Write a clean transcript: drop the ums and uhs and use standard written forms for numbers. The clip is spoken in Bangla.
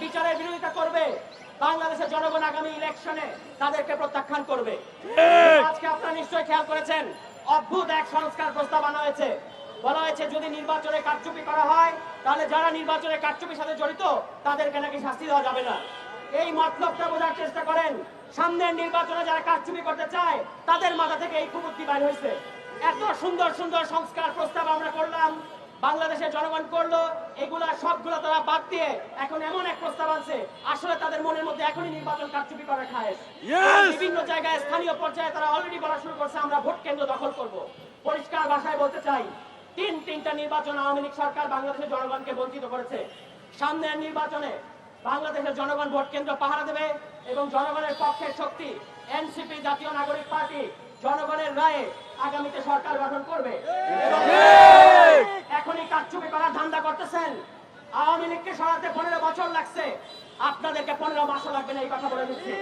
বিচারের বিরোধিতা করবে, বাংলাদেশের জনগণ আগামী ইলেকশনে তাদেরকে প্রত্যাখ্যান করবে। আজকে আপনারা নিশ্চয়ই খেয়াল করেছেন, অদ্ভুত এক সংস্কার প্রস্তাব আনা হয়েছে। বলা হয়েছে যদি নির্বাচনে কারচুপি করা হয় তাহলে যারা নির্বাচনে কারচুপির সাথে জড়িত তাদেরকে নাকি শাস্তি দেওয়া যাবে না। এই মতলবটা বোঝার চেষ্টা করেন। সামনের নির্বাচনে যারা কারচুপি করতে চায় তাদের মাথা থেকে এই কুবুদ্ধি বাইর হয়েছে। এত সুন্দর সুন্দর সংস্কার প্রস্তাব আমরা করলাম, বাংলাদেশের জনগণ করলো, এগুলা সবগুলো তারা বাদ দিয়ে এখন এমন এক প্রস্তাব আনছে, আসলে তাদের মনের মধ্যে এখনই নির্বাচন কারচুপি করার খায়। বিভিন্ন জায়গায় স্থানীয় পর্যায়ে তারা অলরেডি বলা শুরু করছে আমরা ভোট কেন্দ্র দখল করব। পরিষ্কার ভাষায় বলতে চাই, তিনটা নির্বাচন আওয়ামী লীগ সরকার বাংলাদেশের জনগণকে বঞ্চিত করেছে। সামনের নির্বাচনে বাংলাদেশের জনগণ ভোট কেন্দ্র পাহারা দেবে এবং জনগণের পক্ষের শক্তি এনসিপি জাতীয় নাগরিক পার্টি জনগণের রায়ে আগামীতে সরকার গঠন করবে। এখনই কারচুপি করার ধান্দা করতেছেন, আওয়ামী লীগকে সরাতে 15 বছর লাগছে, আপনাদেরকে 15 মাসও লাগবে না, এই কথা বলে দিচ্ছি।